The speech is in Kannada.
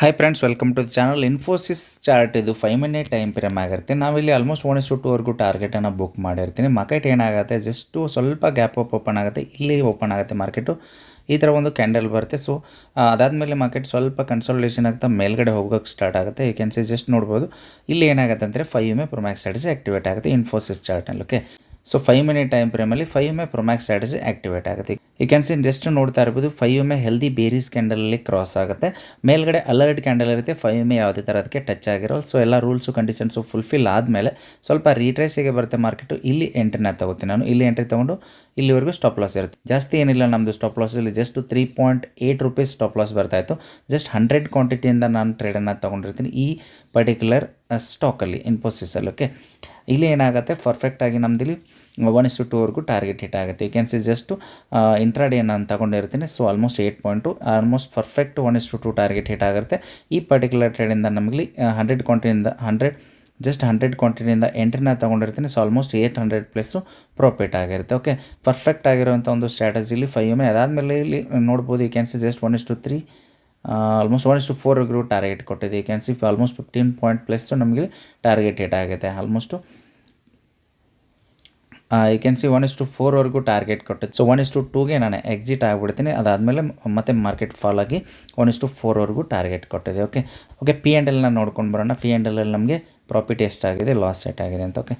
Hi friends, welcome to the channel. Infosys chart ಇದು 5 ಮಿನಿಟ್ ಟೈಮ್ ಫ್ರೇಮ್ ಆಗಿರುತ್ತೆ. ನಾವಿಲ್ಲಿ ಆಲ್ಮೋಸ್ಟ್ 1:2ವರೆಗೂ ಟಾರ್ಗೆಟನ್ನು ಬುಕ್ ಮಾಡಿರ್ತೀನಿ. ಮಾರ್ಕೆಟ್ ಏನಾಗುತ್ತೆ, ಜಸ್ಟು ಸ್ವಲ್ಪ ಗ್ಯಾಪ್ ಅಪ್ ಓಪನ್ ಆಗುತ್ತೆ, ಇಲ್ಲಿ ಓಪನ್ ಆಗುತ್ತೆ ಮಾರ್ಕೆಟು. ಈ ಥರ ಒಂದು ಕ್ಯಾಂಡಲ್ ಬರುತ್ತೆ. ಸೊ ಅದಾದಮೇಲೆ ಮಾರ್ಕೆಟ್ ಸ್ವಲ್ಪ ಕನ್ಸಲ್ಟೇಷನ್ ಆಗ್ತಾ ಮೇಲ್ಗಡೆ ಹೋಗೋಕ್ಕೆ ಸ್ಟಾರ್ಟ್ ಆಗುತ್ತೆ. ಯು ಕ್ಯಾನ್ ಸಿ ಜಸ್ಟ್ ನೋಡ್ಬೋದು. ಇಲ್ಲಿ ಏನಾಗುತ್ತೆ ಅಂದರೆ 5 MA ಪ್ರೊಮ್ಯಾಕ್ಸ್ ಸ್ಟ್ರಾಟಜಿ ಆಕ್ಟಿವೇಟ್ ಆಗುತ್ತೆ ಇನ್ಫೋಸಿಸ್ ಚಾರ್ಟ್ನಲ್ಲಿ. ಓಕೆ, ಸೊ 5 ಮಿನಿಟ್ ಟೈಮ್ ಫ್ರೇಮಲ್ಲಿ 5 MA ಪ್ರೊಮ್ಯಾಕ್ಸ್ ಸ್ಟ್ರಾಟಜಿ ಆಕ್ಟಿವೇಟ್ ಆಗುತ್ತೆ. ಯು ಕ್ಯಾನ್ ಸಿ ಜಸ್ಟ್ ನೋಡ್ತಾ ಇರ್ಬೋದು, 5 MA ಹೆಲ್ದಿ ಬೇರೀಸ್ ಕ್ಯಾಂಡಲಲ್ಲಿ ಕ್ರಾಸ್ ಆಗುತ್ತೆ. ಮೇಲ್ಗಡೆ ಅಲರ್ಟ್ ಕ್ಯಾಂಡಲ್ ಇರುತ್ತೆ. 5 MA ಯಾವುದೇ ಥರ ಅದಕ್ಕೆ ಟಚ್ ಆಗಿರೋ. ಸೊ ಎಲ್ಲ ರೂಲ್ಸು ಕಂಡೀಷನ್ಸು ಫುಲ್ಫಿಲ್ ಆದಮೇಲೆ ಸ್ವಲ್ಪ ರೀಟ್ರೇಸಿಗೆ ಬರುತ್ತೆ ಮಾರ್ಕೆಟು. ಇಲ್ಲಿ ಎಂಟ್ರಿನ ತಗೋತೀನಿ ನಾನು. ಇಲ್ಲಿ ಎಂಟ್ರಿ ತೊಗೊಂಡು ಇಲ್ಲಿವರೆಗೂ ಸ್ಟಾಪ್ ಲಾಸ್ ಇರುತ್ತೆ. ಜಾಸ್ತಿ ಏನಿಲ್ಲ ನಮ್ಮದು ಸ್ಟಾಪ್ ಲಾಸ್. ಇಲ್ಲಿ ಜಸ್ಟ್ 3.8 ರೂಪೀಸ್ ಸ್ಟಾಪ್ ಲಾಸ್ ಬರ್ತಾಯಿತ್ತು. ಜಸ್ಟ್ 100 ಕ್ವಾಂಟಿಟಿಯಿಂದ ನಾನು ಟ್ರೇಡನ್ನು ತೊಗೊಂಡಿರ್ತೀನಿ ಈ ಪರ್ಟಿಕ್ಯುಲರ್ ಸ್ಟಾಕಲ್ಲಿ, ಇನ್ಫೋಸಿಸಲ್ಲಿ. ಓಕೆ, ಇಲ್ಲಿ ಏನಾಗುತ್ತೆ, ಪರ್ಫೆಕ್ಟಾಗಿ ನಮ್ಮದಿಲ್ಲಿ 1:2ವರೆಗೂ ಟಾರ್ಗೆಟ್ ಹಿಟ್ ಆಗುತ್ತೆ. You can see just intraday ನಾನು ತಗೊಂಡಿರ್ತೀನಿ. So almost 8.2 almost perfect 1:2 target hit ಆಗಿರುತ್ತೆ. ಈ ಪರ್ಟಿಕ್ಯುಲರ್ ಟ್ರೇಡಿಂದ ನಮಗೆ 100 ಕ್ವಾಂಟಿಟಿಯಿಂದ 100 ಕ್ವಾಂಟಿಟಿಯಿಂದ ಎಂಟ್ರಿನ ತೊಗೊಂಡಿರ್ತೀನಿ. ಸೊ ಆಲ್ಮೋಸ್ಟ್ 800 ಪ್ಲಸ್ಸು ಪ್ರಾಫಿಟ್ ಆಗಿರುತ್ತೆ. ಓಕೆ, ಪರ್ಫೆಕ್ಟ್ ಆಗಿರುವಂಥ ಒಂದು ಸ್ಟ್ರಾಟಜಿಲಿ 5 MA. ಅದಾದಮೇಲೆ ಇಲ್ಲಿ ನೋಡ್ಬೋದು, you can see just 1:3 almost 1:4ವರೆಗೂ ಟಾರ್ಗೆಟ್ ಕೊಟ್ಟಿದೆ. You can see almost 15 point plus ನಮಗೆ ಟಾರ್ಗೆಟ್ ಹಿಟ್ ಆಗುತ್ತೆ. ಆಲ್ಮೋಸ್ಟು ಯು ಕ್ಯಾನ್ ಸಿ 1:4ವರೆಗೂ ಟಾರ್ಗೆಟ್ ಕೊಟ್ಟಿದ್ದು. ಸೊ 1:2ಗೆ ನಾನು ಎಕ್ಸಿಟ್ ಆಗಿಬಿಡ್ತೀನಿ. ಅದಾದಮೇಲೆ ಮತ್ತೆ ಮಾರ್ಕೆಟ್ ಫಾಲ್ ಆಗಿ 1:4ವರೆಗೂ ಟಾರ್ಗೆಟ್ ಕೊಟ್ಟಿದೆ. ಓಕೆ, ಪಿ ಆ್ಯಂಡ್ ಎಲ್ನ ನೋಡ್ಕೊಂಡು ಬರೋಣ. ಪಿ ಆ್ಯಂಡ್ ಎಲ್ ನಮಗೆ ಪ್ರಾಫಿಟ್ ಎಷ್ಟಾಗಿದೆ, ಲಾಸ್ ಎಷ್ಟಾಗಿದೆ ಅಂತ. ಓಕೆ,